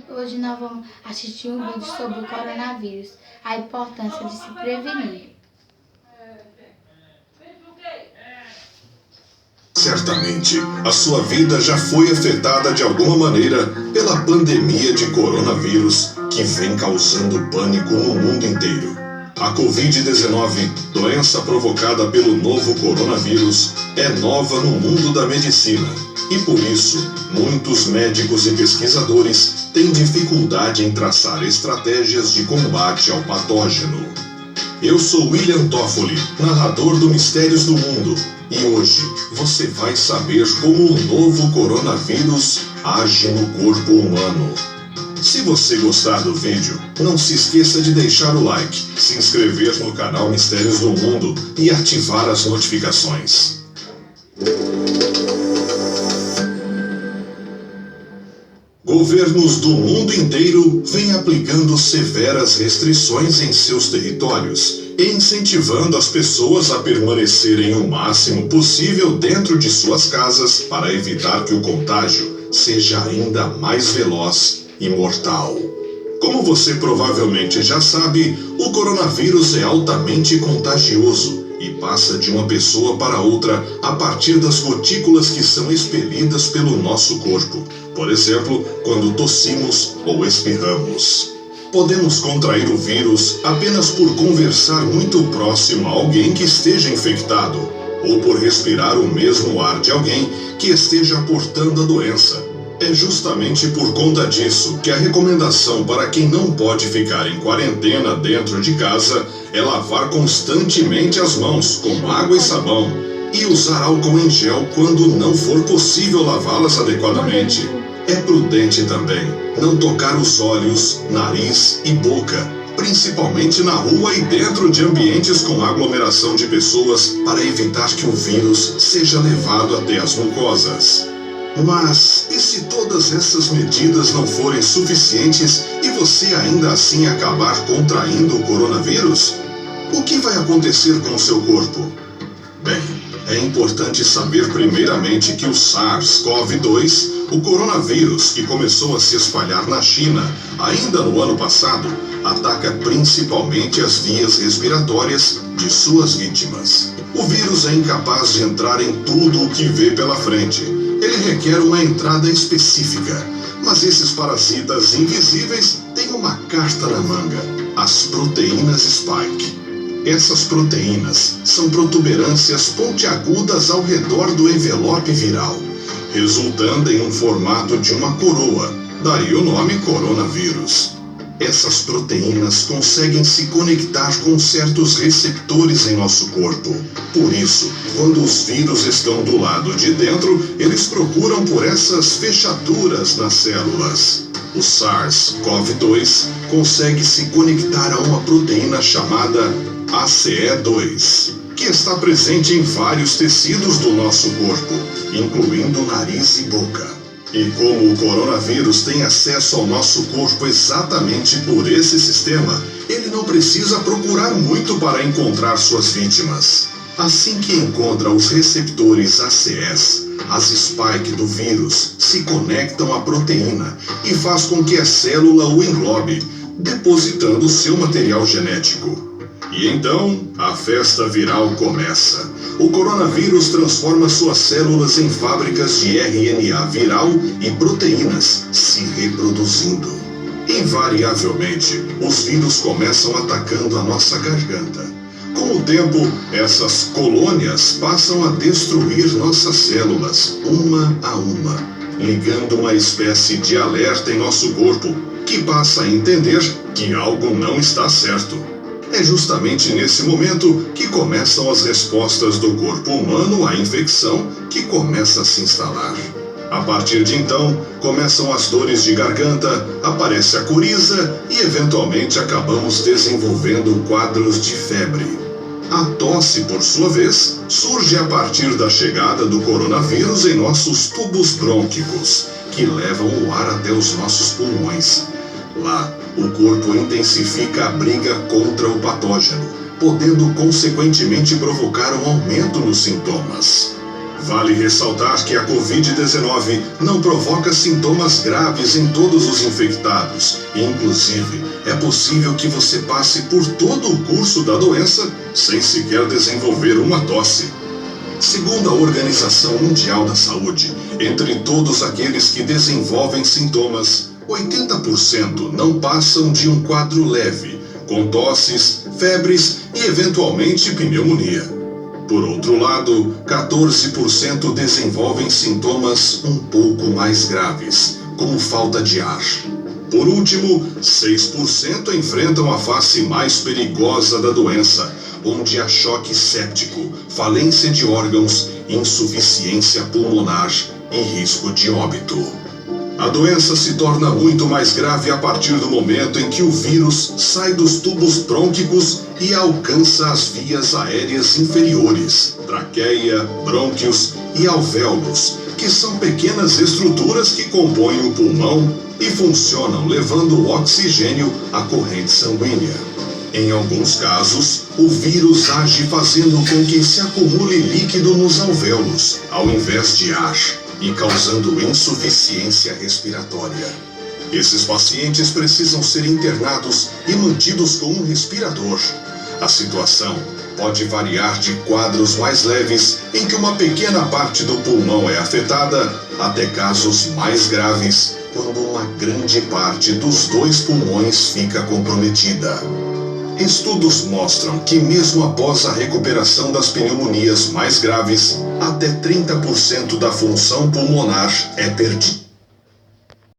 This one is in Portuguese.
Hoje nós vamos assistir um vídeo sobre o coronavírus, a importância de se prevenir. Certamente, a sua vida já foi afetada de alguma maneira pela pandemia de coronavírus que vem causando pânico no mundo inteiro. A Covid-19, doença provocada pelo novo coronavírus, é nova no mundo da medicina. E por isso, muitos médicos e pesquisadores têm dificuldade em traçar estratégias de combate ao patógeno. Eu sou William Toffoli, narrador do Mistérios do Mundo, e hoje você vai saber como o novo coronavírus age no corpo humano. Se você gostar do vídeo, não se esqueça de deixar o like, se inscrever no canal Mistérios do Mundo e ativar as notificações. Governos do mundo inteiro vêm aplicando severas restrições em seus territórios e incentivando as pessoas a permanecerem o máximo possível dentro de suas casas para evitar que o contágio seja ainda mais veloz e mortal. Como você provavelmente já sabe, o coronavírus é altamente contagioso e passa de uma pessoa para outra a partir das gotículas que são expelidas pelo nosso corpo. Por exemplo, quando tossimos ou espirramos. Podemos contrair o vírus apenas por conversar muito próximo a alguém que esteja infectado, ou por respirar o mesmo ar de alguém que esteja portando a doença. É justamente por conta disso que a recomendação para quem não pode ficar em quarentena dentro de casa é lavar constantemente as mãos com água e sabão e usar álcool em gel quando não for possível lavá-las adequadamente. É prudente também não tocar os olhos, nariz e boca, principalmente na rua e dentro de ambientes com aglomeração de pessoas, para evitar que o vírus seja levado até as mucosas. Mas e se todas essas medidas não forem suficientes e você ainda assim acabar contraindo o coronavírus? O que vai acontecer com o seu corpo? Bem, é importante saber primeiramente que o SARS-CoV-2, o coronavírus que começou a se espalhar na China ainda no ano passado, ataca principalmente as vias respiratórias de suas vítimas. O vírus é incapaz de entrar em tudo o que vê pela frente. Ele requer uma entrada específica, mas esses parasitas invisíveis têm uma carta na manga: as proteínas Spike. Essas proteínas são protuberâncias pontiagudas ao redor do envelope viral, resultando em um formato de uma coroa, daí o nome coronavírus. Essas proteínas conseguem se conectar com certos receptores em nosso corpo. Por isso, quando os vírus estão do lado de dentro, eles procuram por essas fechaduras nas células. O SARS-CoV-2 consegue se conectar a uma proteína chamada ACE2, que está presente em vários tecidos do nosso corpo, incluindo nariz e boca. E como o coronavírus tem acesso ao nosso corpo exatamente por esse sistema, ele não precisa procurar muito para encontrar suas vítimas. Assim que encontra os receptores ACEs, as spike do vírus se conectam à proteína e faz com que a célula o englobe, depositando seu material genético. E então, a festa viral começa. O coronavírus transforma suas células em fábricas de RNA viral e proteínas, se reproduzindo. Invariavelmente, os vírus começam atacando a nossa garganta. Com o tempo, essas colônias passam a destruir nossas células, uma a uma, ligando uma espécie de alerta em nosso corpo, que passa a entender que algo não está certo. É justamente nesse momento que começam as respostas do corpo humano à infecção, que começa a se instalar. A partir de então, começam as dores de garganta, aparece a coriza e eventualmente acabamos desenvolvendo quadros de febre. A tosse, por sua vez, surge a partir da chegada do coronavírus em nossos tubos brônquicos, que levam o ar até os nossos pulmões. Lá, o corpo intensifica a briga contra o patógeno, podendo consequentemente provocar um aumento nos sintomas. Vale ressaltar que a Covid-19 não provoca sintomas graves em todos os infectados. Inclusive, é possível que você passe por todo o curso da doença sem sequer desenvolver uma tosse. Segundo a Organização Mundial da Saúde, entre todos aqueles que desenvolvem sintomas, 80% não passam de um quadro leve, com tosses, febres e eventualmente pneumonia. Por outro lado, 14% desenvolvem sintomas um pouco mais graves, como falta de ar. Por último, 6% enfrentam a face mais perigosa da doença, onde há choque séptico, falência de órgãos, insuficiência pulmonar e risco de óbito. A doença se torna muito mais grave a partir do momento em que o vírus sai dos tubos brônquicos e alcança as vias aéreas inferiores, traqueia, brônquios e alvéolos, que são pequenas estruturas que compõem o pulmão e funcionam levando o oxigênio à corrente sanguínea. Em alguns casos, o vírus age fazendo com que se acumule líquido nos alvéolos, ao invés de ar, e causando insuficiência respiratória. Esses pacientes precisam ser internados e mantidos com um respirador. A situação pode variar de quadros mais leves, em que uma pequena parte do pulmão é afetada, até casos mais graves, quando uma grande parte dos 2 pulmões fica comprometida. Estudos mostram que mesmo após a recuperação das pneumonias mais graves, até 30% da função pulmonar é perdida.